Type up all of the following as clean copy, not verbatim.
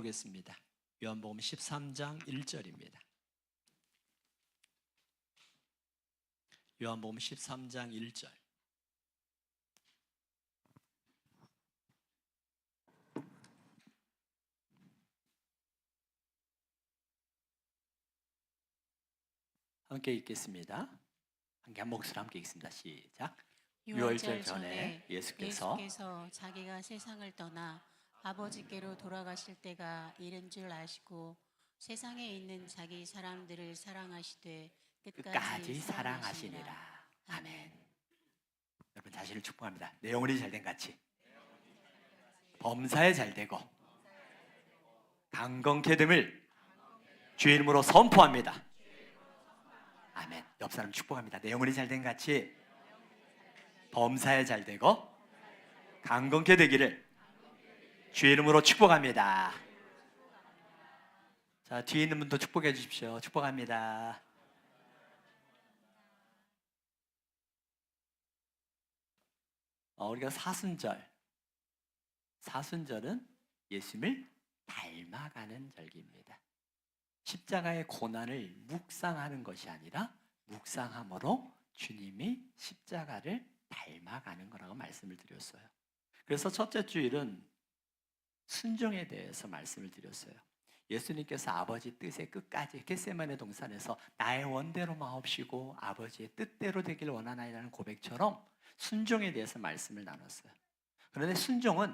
보겠습니다. 요한복음 13장 1절입니다. 요한복음 13장 1절. 함께 읽겠습니다. 한 목소리 함께 읽습니다. 시작. 유월절 전에 예수께서 자기가 세상을 떠나 아버지께로 돌아가실 때가 이른 줄 아시고 세상에 있는 자기 사람들을 사랑하시되 끝까지 사랑하시니라. 아멘. 여러분 자신을 축복합니다. 내 영혼이 잘된 같이 범사에 잘되고 강건케 됨을 주의 이름으로 선포합니다. 아멘. 옆 사람 축복합니다. 내 영혼이 잘된 같이 범사에 잘되고 강건케 되기를 주의 이름으로 축복합니다. 자, 뒤에 있는 분도 축복해 주십시오. 축복합니다. 우리가 사순절은 예수님을 닮아가는 절기입니다. 십자가의 고난을 묵상하는 것이 아니라 묵상함으로 주님이 십자가를 닮아가는 거라고 말씀을 드렸어요. 그래서 첫째 주일은 순종에 대해서 말씀을 드렸어요. 예수님께서 아버지 뜻의 끝까지 겟세마네 동산에서 나의 원대로 마옵시고 아버지의 뜻대로 되길 원하나이라는 고백처럼 순종에 대해서 말씀을 나눴어요. 그런데 순종은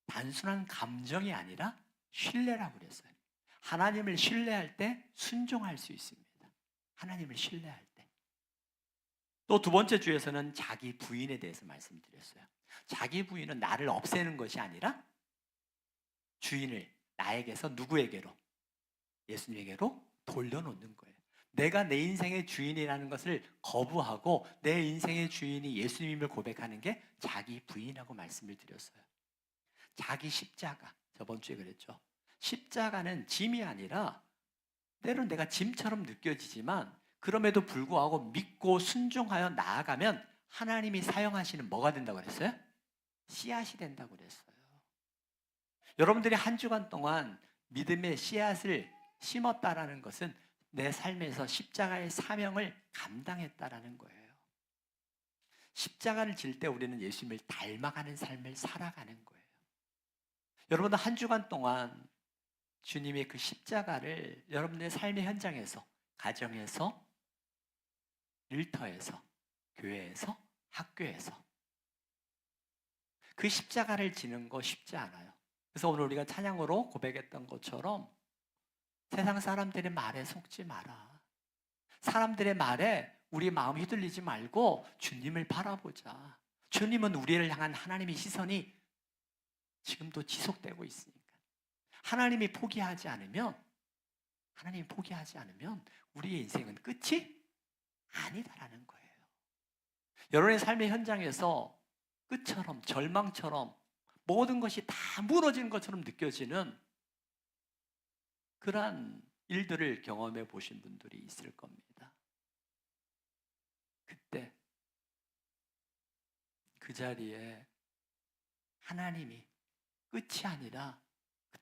단순한 감정이 아니라 신뢰라고 그랬어요. 하나님을 신뢰할 때 순종할 수 있습니다. 하나님을 신뢰할 때. 또 두 번째 주에서는 자기 부인에 대해서 말씀드렸어요. 자기 부인은 나를 없애는 것이 아니라 주인을 나에게서 누구에게로? 예수님에게로 돌려놓는 거예요. 내가 내 인생의 주인이라는 것을 거부하고 내 인생의 주인이 예수님을 고백하는 게 자기 부인이라고 말씀을 드렸어요. 자기 십자가, 저번 주에 그랬죠. 십자가는 짐이 아니라 때로는 내가 짐처럼 느껴지지만 그럼에도 불구하고 믿고 순종하여 나아가면 하나님이 사용하시는 뭐가 된다고 그랬어요? 씨앗이 된다고 그랬어요. 여러분들이 한 주간 동안 믿음의 씨앗을 심었다라는 것은 내 삶에서 십자가의 사명을 감당했다라는 거예요. 십자가를 질 때 우리는 예수님을 닮아가는 삶을 살아가는 거예요. 여러분들 한 주간 동안 주님의 그 십자가를 여러분의 삶의 현장에서, 가정에서, 일터에서, 교회에서, 학교에서 그 십자가를 지는 거 쉽지 않아요. 그래서 오늘 우리가 찬양으로 고백했던 것처럼 세상 사람들의 말에 속지 마라. 사람들의 말에 우리 마음 휘둘리지 말고 주님을 바라보자. 주님은 우리를 향한 하나님의 시선이 지금도 지속되고 있으니까. 하나님이 포기하지 않으면 우리의 인생은 끝이 아니다라는 거예요. 여러분의 삶의 현장에서 끝처럼, 절망처럼 모든 것이 다 무너지는 것처럼 느껴지는 그러한 일들을 경험해 보신 분들이 있을 겁니다. 그때 그 자리에 하나님이 끝이 아니라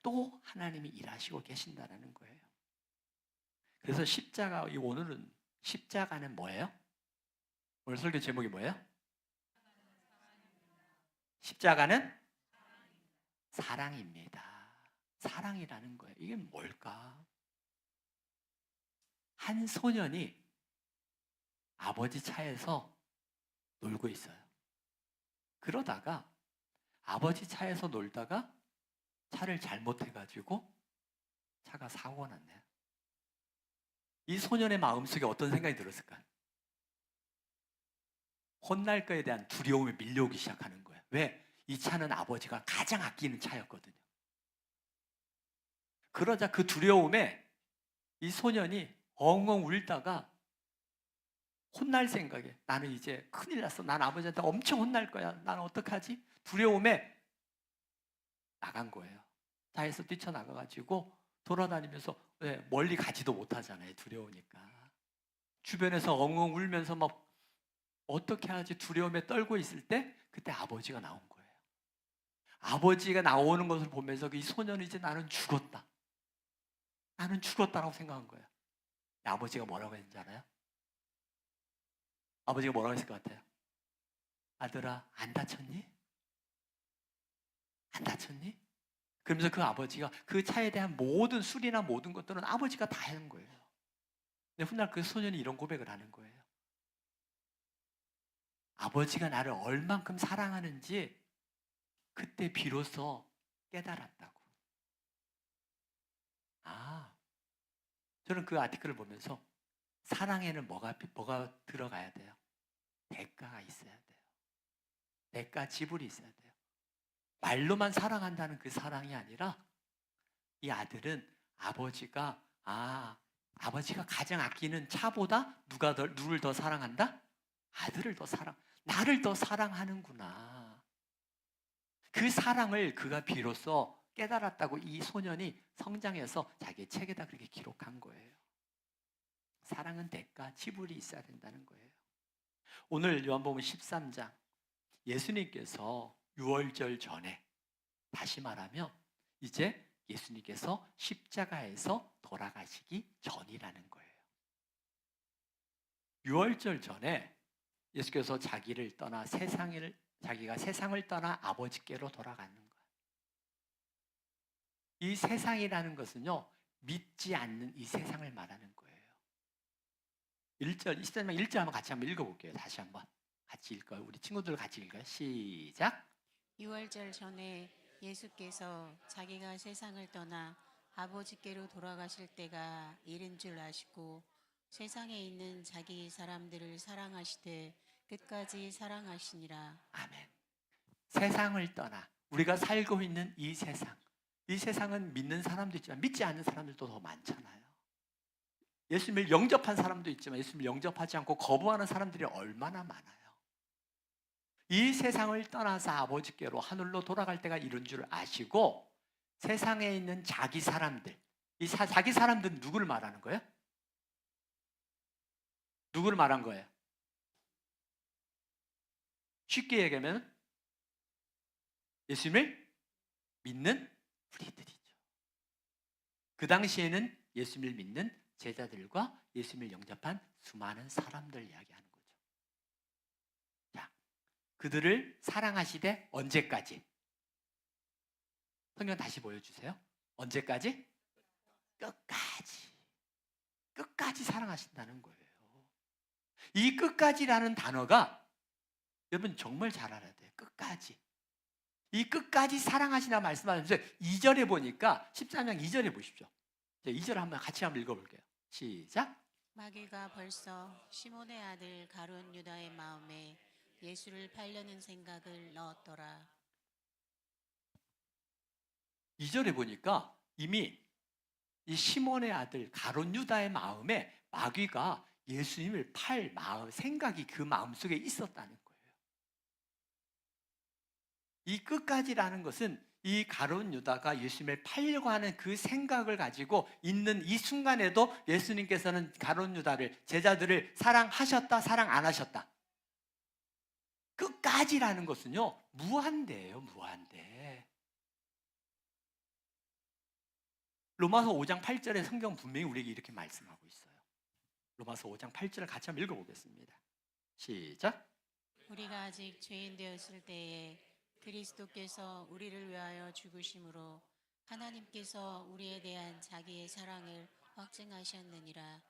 또 하나님이 일하시고 계신다는 거예요. 그래서 오늘은 십자가는 뭐예요? 오늘 설교 제목이 뭐예요? 십자가는 사랑입니다. 사랑이라는 거예요. 이게 뭘까? 한 소년이 아버지 차에서 놀고 있어요. 그러다가 아버지 차에서 놀다가 차를 잘못해가지고 차가 사고가 났네요. 이 소년의 마음속에 어떤 생각이 들었을까요? 혼날 거에 대한 두려움이 밀려오기 시작하는 거예요. 왜? 이 차는 아버지가 가장 아끼는 차였거든요. 그러자 그 두려움에 이 소년이 엉엉 울다가 혼날 생각에 나는 이제 큰일 났어. 난 아버지한테 엄청 혼날 거야. 난 어떡하지? 두려움에 나간 거예요. 차에서 뛰쳐나가가지고 돌아다니면서 멀리 가지도 못하잖아요. 두려우니까. 주변에서 엉엉 울면서 막 어떻게 하지 두려움에 떨고 있을 때 그때 아버지가 나온 거예요. 아버지가 나오는 것을 보면서 이 소년은 이제 나는 죽었다. 나는 죽었다라고 생각한 거예요. 아버지가 뭐라고 했는지 알아요? 아버지가 뭐라고 했을 것 같아요? 아들아, 안 다쳤니? 안 다쳤니? 그러면서 그 아버지가 그 차에 대한 모든 수리나 모든 것들은 아버지가 다 하는 거예요. 근데 훗날 그 소년이 이런 고백을 하는 거예요. 아버지가 나를 얼만큼 사랑하는지 그때 비로소 깨달았다고. 저는 그 아티클을 보면서 사랑에는 뭐가 들어가야 돼요? 대가가 있어야 돼요. 대가 지불이 있어야 돼요. 말로만 사랑한다는 그 사랑이 아니라 이 아들은 아버지가 가장 아끼는 차보다 누를 더 사랑한다? 아들을 더 나를 더 사랑하는구나. 그 사랑을 그가 비로소 깨달았다고 이 소년이 성장해서 자기의 책에다 그렇게 기록한 거예요. 사랑은 대가, 지불이 있어야 된다는 거예요. 오늘 요한복음 13장 예수님께서 유월절 전에, 다시 말하면 이제 예수님께서 십자가에서 돌아가시기 전이라는 거예요. 유월절 전에 예수께서 자기가 세상을 떠나 아버지께로 돌아가는 거예요. 이 세상이라는 것은요, 믿지 않는 이 세상을 말하는 거예요. 1절, 23장 1절 한번 같이 한번 읽어볼게요. 다시 한번 같이 읽어요. 우리 친구들 같이 읽어요. 시작. 유월절 전에 예수께서 자기가 세상을 떠나 아버지께로 돌아가실 때가 이른 줄 아시고 세상에 있는 자기 사람들을 사랑하시되 끝까지 사랑하시니라. 아멘. 세상을 떠나 우리가 살고 있는 이 세상은 믿는 사람도 있지만 믿지 않는 사람들도 더 많잖아요. 예수님을 영접한 사람도 있지만 예수님을 영접하지 않고 거부하는 사람들이 얼마나 많아요. 이 세상을 떠나서 아버지께로 하늘로 돌아갈 때가 이른 줄 아시고 세상에 있는 자기 사람들, 자기 사람들은 누구를 말하는 거예요? 누구를 말한 거예요? 쉽게 얘기하면 예수님을 믿는 우리들이죠. 그 당시에는 예수님을 믿는 제자들과 예수님을 영접한 수많은 사람들 이야기하는 거죠. 자, 그들을 사랑하시되 언제까지? 성경 다시 보여주세요. 언제까지? 끝까지 사랑하신다는 거예요. 이 끝까지라는 단어가 여러분 정말 잘 알아야 돼요. 끝까지. 이 끝까지 사랑하시나 말씀하면서 2절에 보니까 13장 2절에 보십시오. 2절 한번 같이 한번 읽어볼게요. 시작. 마귀가 벌써 시몬의 아들 가룟 유다의 마음에 예수를 팔려는 생각을 넣었더라. 2절에 보니까 이미 이 시몬의 아들 가룟 유다의 마음에 마귀가 예수님을 팔 생각이 그 마음속에 있었다는 거예요. 이 끝까지라는 것은 이 가룟 유다가 예수님을 팔려고 하는 그 생각을 가지고 있는 이 순간에도 예수님께서는 가룟 유다를, 제자들을 사랑하셨다, 사랑 안 하셨다? 끝까지라는 것은요, 무한대예요, 무한대. 로마서 5장 8절에 성경 분명히 우리에게 이렇게 말씀하고 있어요. 로마서 5장 8절을 같이 한번 읽어보겠습니다. 시작. 우리가 아직 죄인 되었을 때에 그리스도께서 우리를 위하여 죽으심으로 하나님께서 우리에 대한 자기의 사랑을 확증하셨느니라.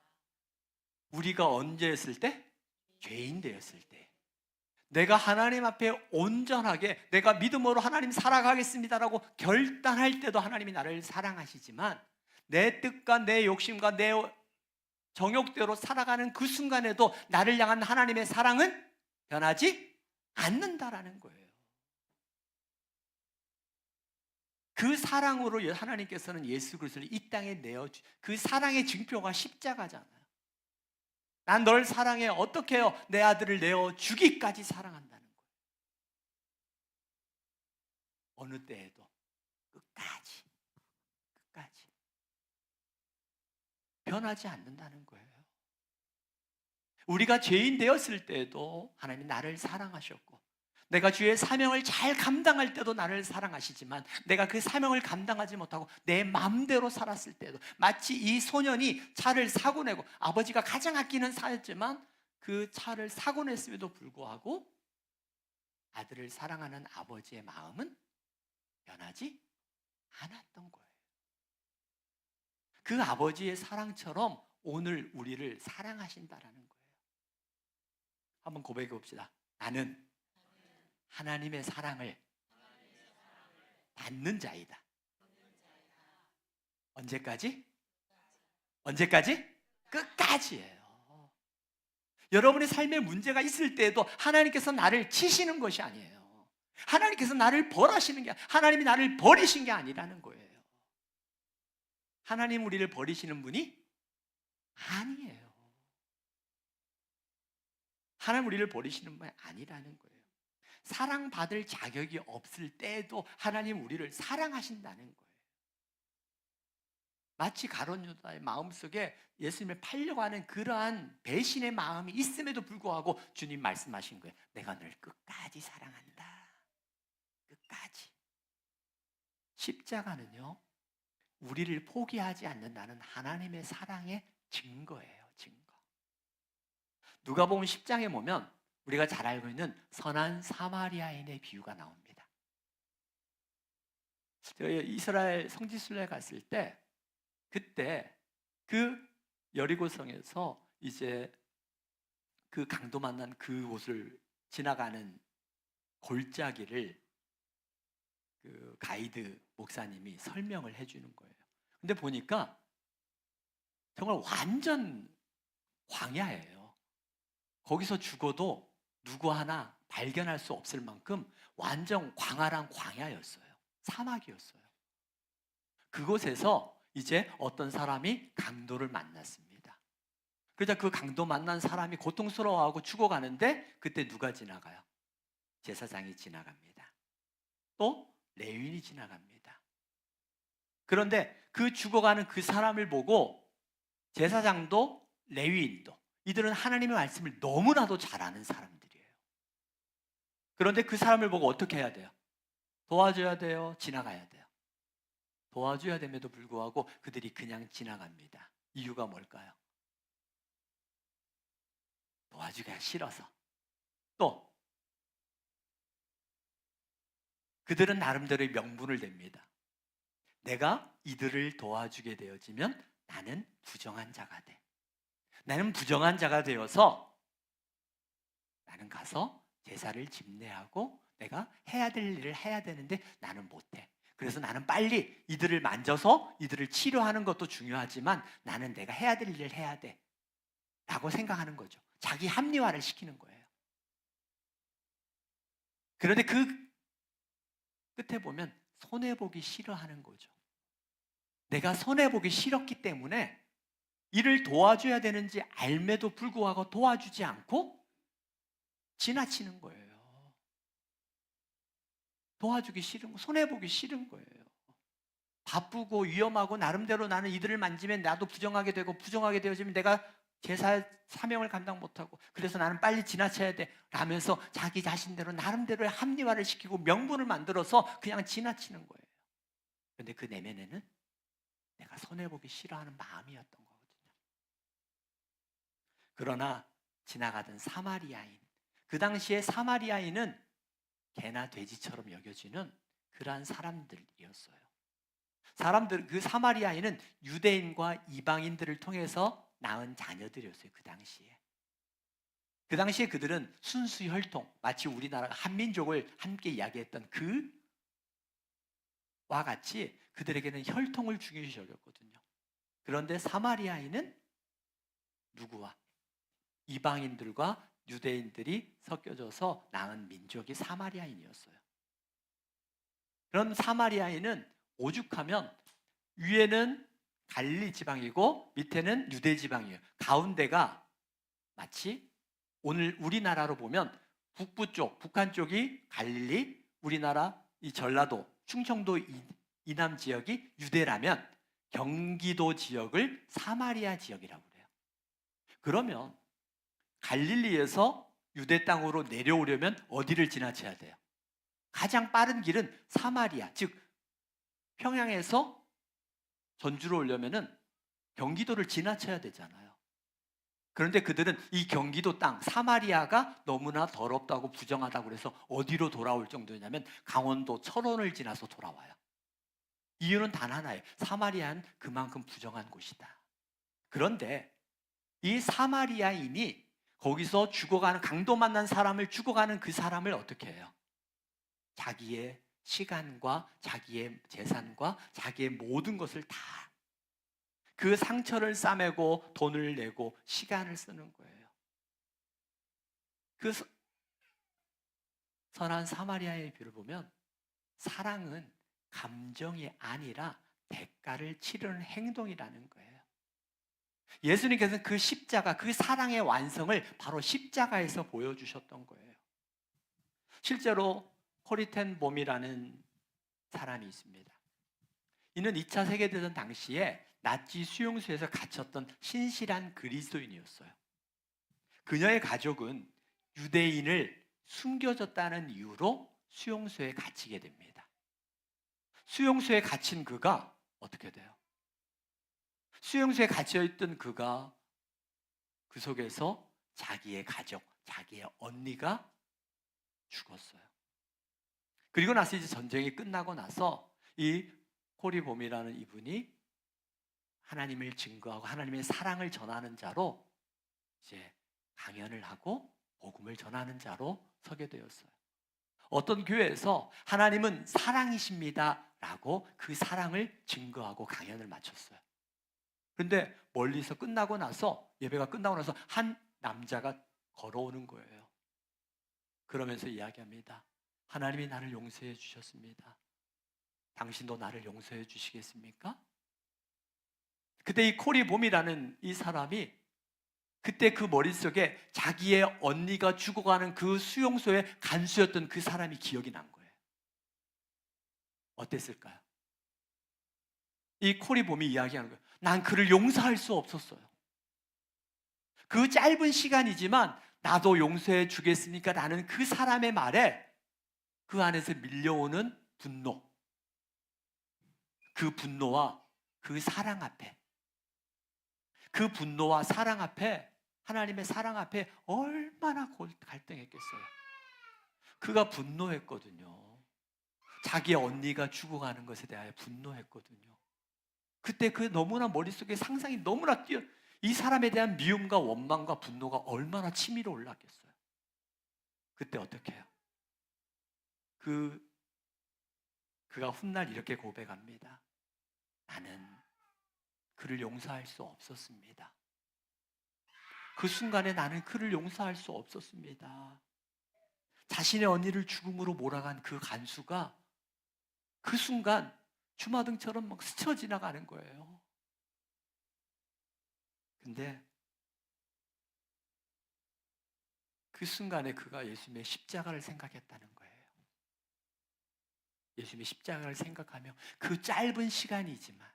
우리가 언제였을 때? 죄인 되었을 때. 내가 하나님 앞에 온전하게 내가 믿음으로 하나님 살아가겠습니다라고 결단할 때도 하나님이 나를 사랑하시지만 내 뜻과 내 욕심과 내 정욕대로 살아가는 그 순간에도 나를 향한 하나님의 사랑은 변하지 않는다라는 거예요. 그 사랑으로 하나님께서는 예수 그리스도를 이 땅에 그 사랑의 증표가 십자가잖아요. 난 널 사랑해. 어떻게 해요? 내 아들을 내어 주기까지 사랑한다는 거예요. 어느 때에도 끝까지 변하지 않는다는 거예요. 우리가 죄인 되었을 때에도 하나님이 나를 사랑하셨고 내가 주의 사명을 잘 감당할 때도 나를 사랑하시지만 내가 그 사명을 감당하지 못하고 내 마음대로 살았을 때도, 마치 이 소년이 차를 사고 내고 아버지가 가장 아끼는 차였지만 그 차를 사고 냈음에도 불구하고 아들을 사랑하는 아버지의 마음은 변하지 않았던 거예요. 그 아버지의 사랑처럼 오늘 우리를 사랑하신다라는 거예요. 한번 고백해 봅시다. 나는 하나님의 사랑을 받는 자이다. 언제까지? 언제까지? 끝까지예요. 여러분의 삶에 문제가 있을 때에도 하나님께서 나를 치시는 것이 아니에요. 하나님께서 나를 벌하시는 게, 하나님이 나를 버리신 게 아니라는 거예요. 하나님 우리를 버리시는 분이 아니에요. 하나님 우리를 버리시는 분이 아니라는 거예요. 사랑받을 자격이 없을 때에도 하나님 우리를 사랑하신다는 거예요. 마치 가룟 유다의 마음속에 예수님을 팔려고 하는 그러한 배신의 마음이 있음에도 불구하고 주님 말씀하신 거예요. 내가 널 끝까지 사랑한다. 끝까지. 십자가는요, 우리를 포기하지 않는다는 하나님의 사랑의 증거예요. 증거. 누가복음 10장에 보면 우리가 잘 알고 있는 선한 사마리아인의 비유가 나옵니다. 저희 이스라엘 성지순례 갔을 때 그때 그 여리고성에서 이제 그 강도 만난 그곳을 지나가는 골짜기를 그 가이드 목사님이 설명을 해주는 거예요. 근데 보니까 정말 완전 광야예요. 거기서 죽어도 누구 하나 발견할 수 없을 만큼 완전 광활한 광야였어요. 사막이었어요. 그곳에서 이제 어떤 사람이 강도를 만났습니다. 그러자 그 강도 만난 사람이 고통스러워하고 죽어가는데 그때 누가 지나가요? 제사장이 지나갑니다. 또 레위인이 지나갑니다. 그런데 그 죽어가는 그 사람을 보고 제사장도 레위인도, 이들은 하나님의 말씀을 너무나도 잘 아는 사람들이에요. 그런데 그 사람을 보고 어떻게 해야 돼요? 도와줘야 돼요? 지나가야 돼요? 도와줘야 됨에도 불구하고 그들이 그냥 지나갑니다. 이유가 뭘까요? 도와주기가 싫어서. 또 그들은 나름대로의 명분을 댑니다. 내가 이들을 도와주게 되어지면 나는 부정한 자가 돼. 나는 부정한 자가 되어서 나는 가서 제사를 집례하고 내가 해야 될 일을 해야 되는데 나는 못해. 그래서 나는 빨리 이들을 만져서 이들을 치료하는 것도 중요하지만 나는 내가 해야 될 일을 해야 돼 라고 생각하는 거죠. 자기 합리화를 시키는 거예요. 그런데 그 끝에 보면 손해보기 싫어하는 거죠. 내가 손해보기 싫었기 때문에 이를 도와줘야 되는지 알매도 불구하고 도와주지 않고 지나치는 거예요. 도와주기 싫은 거, 손해보기 싫은 거예요. 바쁘고 위험하고 나름대로 나는 이들을 만지면 나도 부정하게 되고 부정하게 되어지면 내가 제사 사명을 감당 못하고 그래서 나는 빨리 지나쳐야 돼 라면서 자기 자신대로 나름대로의 합리화를 시키고 명분을 만들어서 그냥 지나치는 거예요. 그런데 그 내면에는 내가 손해보기 싫어하는 마음이었던 거거든요. 그러나 지나가던 사마리아인, 그 당시에 사마리아인은 개나 돼지처럼 여겨지는 그러한 사람들이었어요. 그 사마리아인은 유대인과 이방인들을 통해서 낳은 자녀들이었어요. 그 당시에 그들은 순수 혈통, 마치 우리나라가 한민족을 함께 이야기했던 그와 같이 그들에게는 혈통을 중요시 여겼거든요. 그런데 사마리아인은 누구와? 이방인들과 유대인들이 섞여져서 낳은 민족이 사마리아인이었어요. 그런 사마리아인은 오죽하면 위에는 갈릴리 지방이고 밑에는 유대 지방이에요. 가운데가 마치 오늘 우리나라로 보면 북부 쪽, 북한 쪽이 갈릴리, 우리나라 이 전라도, 충청도 이남 지역이 유대라면 경기도 지역을 사마리아 지역이라고 그래요. 그러면 갈릴리에서 유대 땅으로 내려오려면 어디를 지나쳐야 돼요? 가장 빠른 길은 사마리아, 즉 평양에서 전주로 오려면은 경기도를 지나쳐야 되잖아요. 그런데 그들은 이 경기도 땅 사마리아가 너무나 더럽다고 부정하다고 그래서 어디로 돌아올 정도냐면 강원도 철원을 지나서 돌아와요. 이유는 단 하나예요. 사마리아는 그만큼 부정한 곳이다. 그런데 이 사마리아인이 거기서 죽어가는, 강도 만난 사람을 죽어가는 그 사람을 어떻게 해요? 자기의 시간과 자기의 재산과 자기의 모든 것을 다 그 상처를 싸매고 돈을 내고 시간을 쓰는 거예요. 그 선한 사마리아의 비를 보면 사랑은 감정이 아니라 대가를 치르는 행동이라는 거예요. 예수님께서는 그 십자가, 그 사랑의 완성을 바로 십자가에서 보여주셨던 거예요. 실제로 코리텐 봄이라는 사람이 있습니다. 이는 2차 세계대전 당시에 나치 수용소에서 갇혔던 신실한 그리스도인이었어요. 그녀의 가족은 유대인을 숨겨줬다는 이유로 수용소에 갇히게 됩니다. 수용소에 갇힌 그가 어떻게 돼요? 수용소에 갇혀있던 그가 그 속에서 자기의 가족, 자기의 언니가 죽었어요. 그리고 나서 이제 전쟁이 끝나고 나서 이 코리봄이라는 이분이 하나님을 증거하고 하나님의 사랑을 전하는 자로 이제 강연을 하고 복음을 전하는 자로 서게 되었어요. 어떤 교회에서 하나님은 사랑이십니다 라고 그 사랑을 증거하고 강연을 마쳤어요. 그런데 멀리서 끝나고 나서, 예배가 끝나고 나서 한 남자가 걸어오는 거예요. 그러면서 이야기합니다. 하나님이 나를 용서해 주셨습니다. 당신도 나를 용서해 주시겠습니까? 그때 이 코리봄이라는 이 사람이 그때 그 머릿속에 자기의 언니가 죽어가는 그 수용소에 간수였던 그 사람이 기억이 난 거예요. 어땠을까요? 이 코리봄이 이야기하는 거예요. 난 그를 용서할 수 없었어요. 그 짧은 시간이지만 나도 용서해 주겠습니까? 라는 그 사람의 말에 그 안에서 밀려오는 분노, 그 분노와 그 사랑 앞에, 그 분노와 사랑 앞에, 하나님의 사랑 앞에 얼마나 갈등했겠어요. 그가 분노했거든요. 자기의 언니가 죽어가는 것에 대하여 분노했거든요. 그때 그 너무나 머릿속에 상상이 너무나 이 사람에 대한 미움과 원망과 분노가 얼마나 치밀어 올랐겠어요. 그때 어떻게 해요? 그가 훗날 이렇게 고백합니다. 나는 그를 용서할 수 없었습니다. 그 순간에 나는 그를 용서할 수 없었습니다. 자신의 언니를 죽음으로 몰아간 그 간수가 그 순간 주마등처럼 막 스쳐 지나가는 거예요. 근데 그 순간에 그가 예수님의 십자가를 생각했다는 거예요. 예수님의 십자가를 생각하며 그 짧은 시간이지만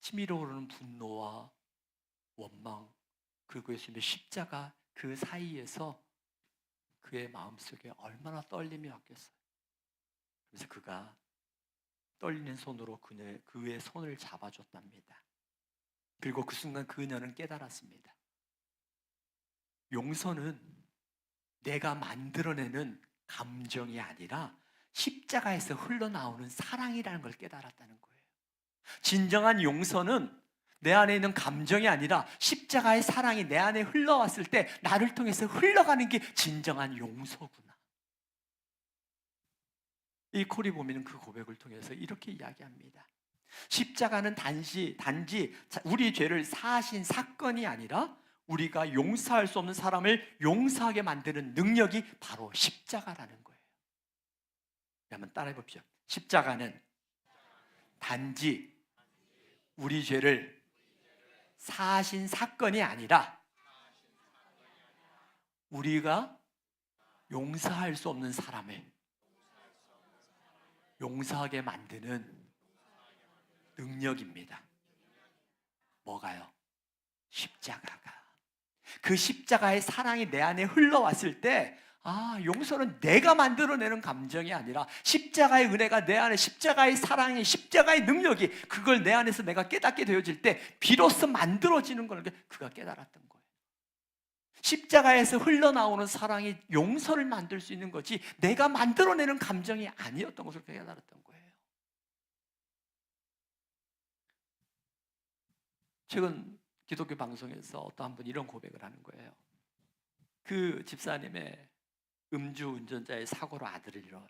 치밀어 오르는 분노와 원망, 그리고 예수님의 십자가 그 사이에서 그의 마음속에 얼마나 떨림이 왔겠어요. 그래서 그가 떨리는 손으로 그의 손을 잡아줬답니다. 그리고 그 순간 그녀는 깨달았습니다. 용서는 내가 만들어내는 감정이 아니라 십자가에서 흘러나오는 사랑이라는 걸 깨달았다는 거예요. 진정한 용서는 내 안에 있는 감정이 아니라 십자가의 사랑이 내 안에 흘러왔을 때 나를 통해서 흘러가는 게 진정한 용서구나. 이 코리봄이는 그 고백을 통해서 이렇게 이야기합니다. 십자가는 단지 우리 죄를 사하신 사건이 아니라 우리가 용서할 수 없는 사람을 용서하게 만드는 능력이 바로 십자가라는 거예요. 한번 따라해 봅시다. 십자가는 단지 우리 죄를 사하신 사건이 아니라 우리가 용서할 수 없는 사람을 용서하게 만드는 능력입니다. 뭐가요? 십자가가. 그 십자가의 사랑이 내 안에 흘러왔을 때, 용서는 내가 만들어내는 감정이 아니라 십자가의 은혜가 내 안에, 십자가의 사랑이, 십자가의 능력이, 그걸 내 안에서 내가 깨닫게 되어질 때 비로소 만들어지는 걸 그가 깨달았던 거예요. 십자가에서 흘러나오는 사랑이 용서를 만들 수 있는 거지 내가 만들어내는 감정이 아니었던 것을 깨달았던 거예요. 최근 기독교 방송에서 어떤 한 분이 이런 고백을 하는 거예요. 그 집사님의 음주 운전자의 사고로 아들을 잃어요.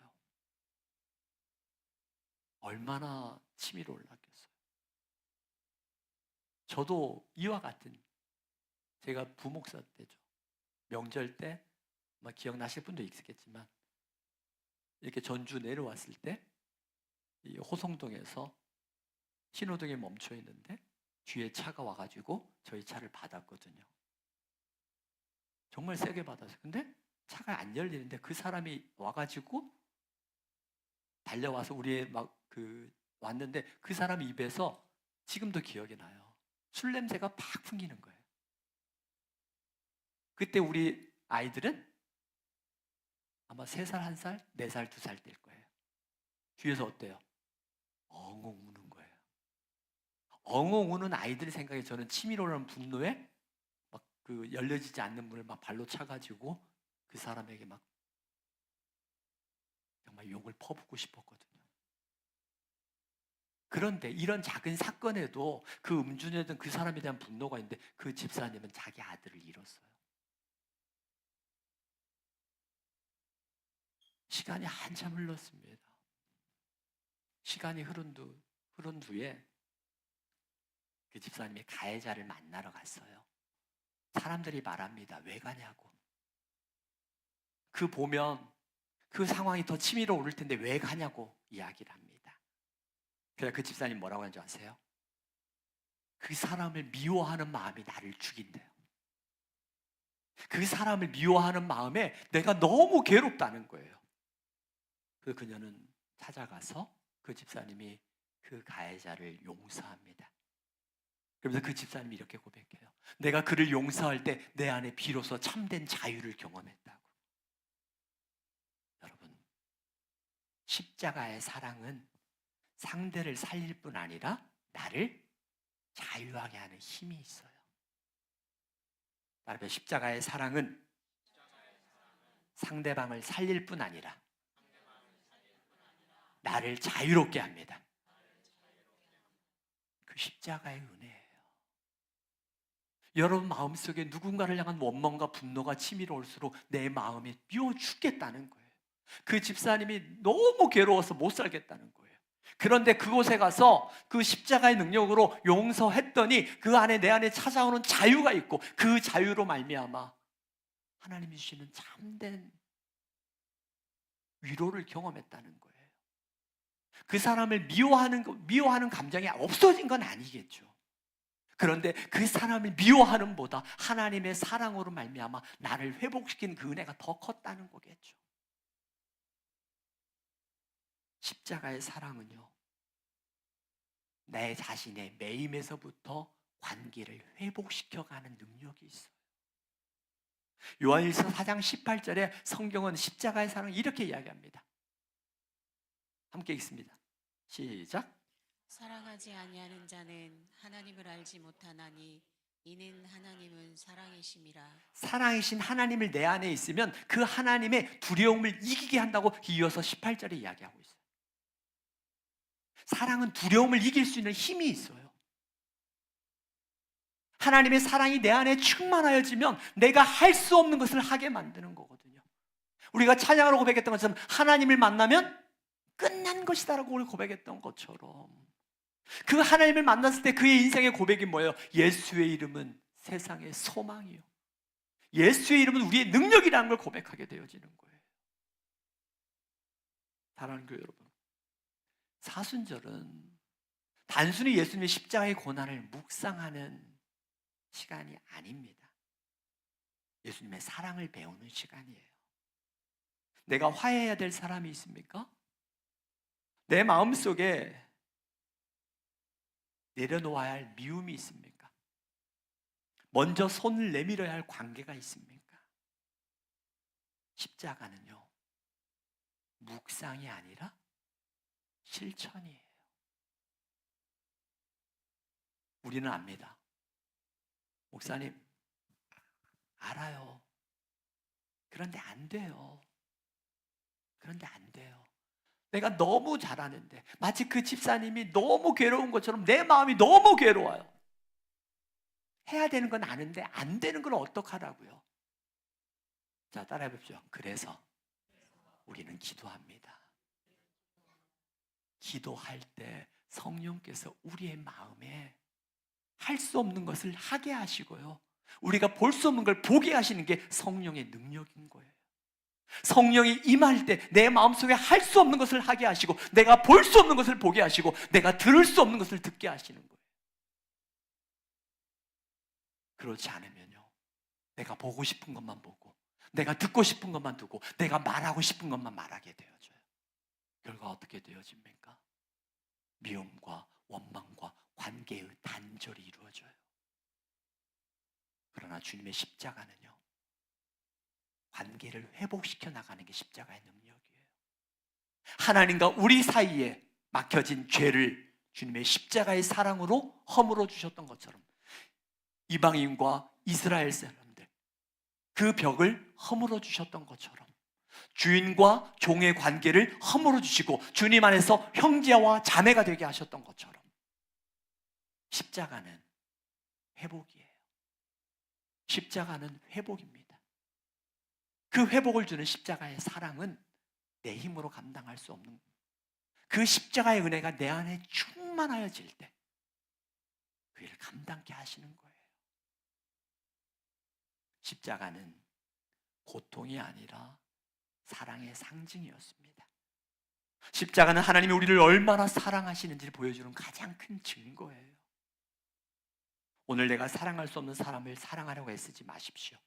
얼마나 치밀어 올랐겠어요. 저도 이와 같은, 제가 부목사 때죠. 명절 때 아마 기억나실 분도 있겠지만 이렇게 전주 내려왔을 때 이 호성동에서 신호등에 멈춰 있는데 뒤에 차가 와가지고 저희 차를 받았거든요. 정말 세게 받았어요. 근데 차가 안 열리는데 그 사람이 와가지고 달려와서 우리 왔는데 그 사람 입에서 지금도 기억이 나요. 술 냄새가 팍 풍기는 거예요. 그때 우리 아이들은 아마 3살, 1살, 4살, 2살 될 거예요. 뒤에서 어때요? 엉엉 우는 거예요. 엉엉 우는 아이들 생각에 저는 치밀어오는 분노에 막 그 열려지지 않는 문을 막 발로 차가지고 그 사람에게 막 정말 욕을 퍼붓고 싶었거든요. 그런데 이런 작은 사건에도 그 음주녀든 그 사람에 대한 분노가 있는데 그 집사님은 자기 아들을 잃었어요. 시간이 한참 흘렀습니다. 시간이 흐른 후에 그 집사님이 가해자를 만나러 갔어요. 사람들이 말합니다. 왜 가냐고. 보면 그 상황이 더 치밀어 오를 텐데 왜 가냐고 이야기를 합니다. 그래서 그 집사님 뭐라고 하는지 아세요? 그 사람을 미워하는 마음이 나를 죽인대요. 그 사람을 미워하는 마음에 내가 너무 괴롭다는 거예요. 그래서 그녀는 찾아가서 그 집사님이 그 가해자를 용서합니다. 그러면서 그 집사님이 이렇게 고백해요. 내가 그를 용서할 때 내 안에 비로소 참된 자유를 경험했다고. 여러분, 십자가의 사랑은 상대를 살릴 뿐 아니라 나를 자유하게 하는 힘이 있어요. 따라서 십자가의 사랑은 상대방을 살릴 뿐 아니라 나를 자유롭게 합니다. 그 십자가의 은혜예요. 여러분 마음속에 누군가를 향한 원망과 분노가 치밀어올수록 내 마음이 미워 죽겠다는 거예요. 그 집사님이 너무 괴로워서 못 살겠다는 거예요. 그런데 그곳에 가서 그 십자가의 능력으로 용서했더니 그 안에 내 안에 찾아오는 자유가 있고 그 자유로 말미암아 하나님이 주시는 참된 위로를 경험했다는 거예요. 그 사람을 미워하는 감정이 없어진 건 아니겠죠. 그런데 그 사람을 미워하는 보다 하나님의 사랑으로 말미암아 나를 회복시킨 그 은혜가 더 컸다는 거겠죠. 십자가의 사랑은요, 내 자신의 매임에서부터 관계를 회복시켜가는 능력이 있어요. 요한일서 4장 18절에 성경은 십자가의 사랑을 이렇게 이야기합니다. 함께 읽습니다. 시작. 사랑하지 아니하는 자는 하나님을 알지 못하나니 이는 하나님은 사랑이심이라. 사랑이신 하나님을 내 안에 있으면 그 하나님의 두려움을 이기게 한다고 이어서 18절에 이야기하고 있어요. 사랑은 두려움을 이길 수 있는 힘이 있어요. 하나님의 사랑이 내 안에 충만하여지면 내가 할 수 없는 것을 하게 만드는 거거든요. 우리가 찬양으로 고백했던 것처럼 하나님을 만나면 끝난 것이다라고 우리 고백했던 것처럼 그 하나님을 만났을 때 그의 인생의 고백이 뭐예요? 예수의 이름은 세상의 소망이요, 예수의 이름은 우리의 능력이라는 걸 고백하게 되어지는 거예요. 사랑하는 교회 여러분, 사순절은 단순히 예수님의 십자가의 고난을 묵상하는 시간이 아닙니다. 예수님의 사랑을 배우는 시간이에요. 내가 화해해야 될 사람이 있습니까? 내 마음속에 내려놓아야 할 미움이 있습니까? 먼저 손을 내밀어야 할 관계가 있습니까? 십자가는요, 묵상이 아니라 실천이에요. 우리는 압니다. 목사님, 알아요. 그런데 안 돼요. 그런데 안 돼요. 내가 너무 잘하는데, 마치 그 집사님이 너무 괴로운 것처럼 내 마음이 너무 괴로워요. 해야 되는 건 아는데 안 되는 걸 어떡하라고요? 자, 따라해 보십시오. 그래서 우리는 기도합니다. 기도할 때 성령께서 우리의 마음에 할 수 없는 것을 하게 하시고요, 우리가 볼 수 없는 걸 보게 하시는 게 성령의 능력인 거예요. 성령이 임할 때 내 마음속에 할 수 없는 것을 하게 하시고, 내가 볼 수 없는 것을 보게 하시고, 내가 들을 수 없는 것을 듣게 하시는 거예요. 그렇지 않으면요, 내가 보고 싶은 것만 보고, 내가 듣고 싶은 것만 듣고, 내가 말하고 싶은 것만 말하게 되어져요. 결과 어떻게 되어집니까? 미움과 원망과 관계의 단절이 이루어져요. 그러나 주님의 십자가는요, 관계를 회복시켜 나가는 게 십자가의 능력이에요. 하나님과 우리 사이에 막혀진 죄를 주님의 십자가의 사랑으로 허물어 주셨던 것처럼, 이방인과 이스라엘 사람들 그 벽을 허물어 주셨던 것처럼, 주인과 종의 관계를 허물어 주시고 주님 안에서 형제와 자매가 되게 하셨던 것처럼, 십자가는 회복이에요. 십자가는 회복입니다. 그 회복을 주는 십자가의 사랑은 내 힘으로 감당할 수 없는, 그 십자가의 은혜가 내 안에 충만하여질 때 그 일을 감당케 하시는 거예요. 십자가는 고통이 아니라 사랑의 상징이었습니다. 십자가는 하나님이 우리를 얼마나 사랑하시는지를 보여주는 가장 큰 증거예요. 오늘 내가 사랑할 수 없는 사람을 사랑하려고 애쓰지 마십시오.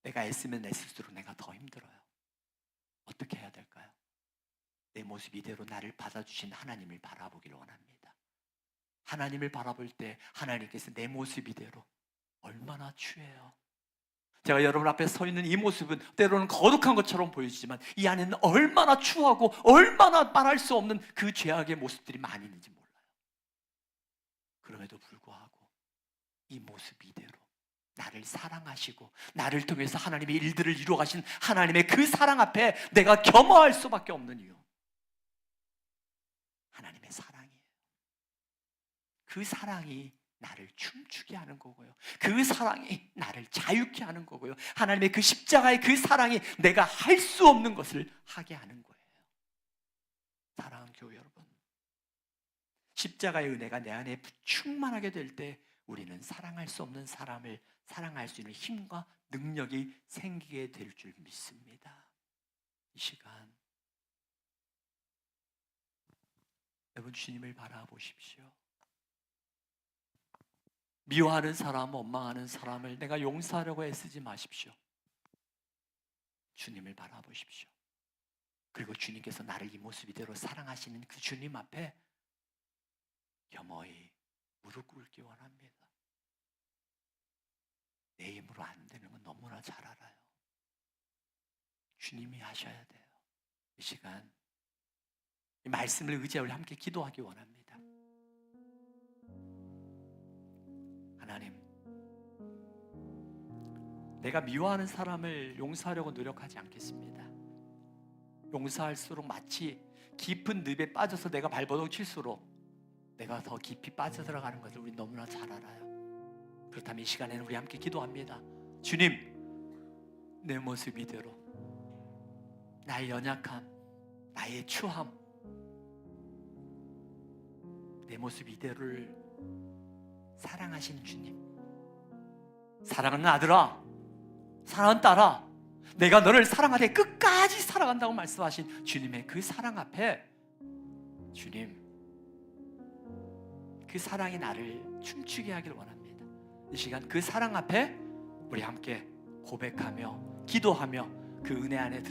내가 애쓰면 애쓸수록 내가 더 힘들어요. 어떻게 해야 될까요? 내 모습 이대로 나를 받아주신 하나님을 바라보기를 원합니다. 하나님을 바라볼 때 하나님께서 내 모습 이대로 얼마나 추해요. 제가 여러분 앞에 서 있는 이 모습은 때로는 거룩한 것처럼 보이지만 이 안에는 얼마나 추하고 얼마나 말할 수 없는 그 죄악의 모습들이 많이 있는지 몰라요. 그럼에도 불구하고 이 모습 이대로 나를 사랑하시고 나를 통해서 하나님의 일들을 이루어 가신 하나님의 그 사랑 앞에 내가 겸허할 수밖에 없는 이유, 하나님의 사랑이에요. 그 사랑이 나를 춤추게 하는 거고요, 그 사랑이 나를 자유케 하는 거고요, 하나님의 그 십자가의 그 사랑이 내가 할 수 없는 것을 하게 하는 거예요. 사랑하는 교회 여러분, 십자가의 은혜가 내 안에 충만하게 될 때 우리는 사랑할 수 없는 사람을 사랑할 수 있는 힘과 능력이 생기게 될 줄 믿습니다. 이 시간 여러분, 주님을 바라보십시오. 미워하는 사람, 원망하는 사람을 내가 용서하려고 애쓰지 마십시오. 주님을 바라보십시오. 그리고 주님께서 나를 이 모습 이대로 사랑하시는 그 주님 앞에 겸허히 무릎 꿇기 원합니다. 내 힘으로 안 되는 건 너무나 잘 알아요. 주님이 하셔야 돼요. 이 시간 이 말씀을 의지하여 우리 함께 기도하기 원합니다. 하나님, 내가 미워하는 사람을 용서하려고 노력하지 않겠습니다. 용서할수록 마치 깊은 늪에 빠져서 내가 발버둥 칠수록 내가 더 깊이 빠져들어가는 것을 우리 너무나 잘 알아요. 그렇다면 이 시간에는 우리 함께 기도합니다. 주님, 내 모습 이대로, 나의 연약함, 나의 추함, 내 모습 이대로를 사랑하시는 주님, 사랑하는 아들아, 사랑하는 딸아, 내가 너를 사랑하되 끝까지 사랑한다고 말씀하신 주님의 그 사랑 앞에, 주님, 그 사랑이 나를 춤추게 하길 원합니다. 이 시간 그 사랑 앞에 우리 함께 고백하며 기도하며 그 은혜 안에 들어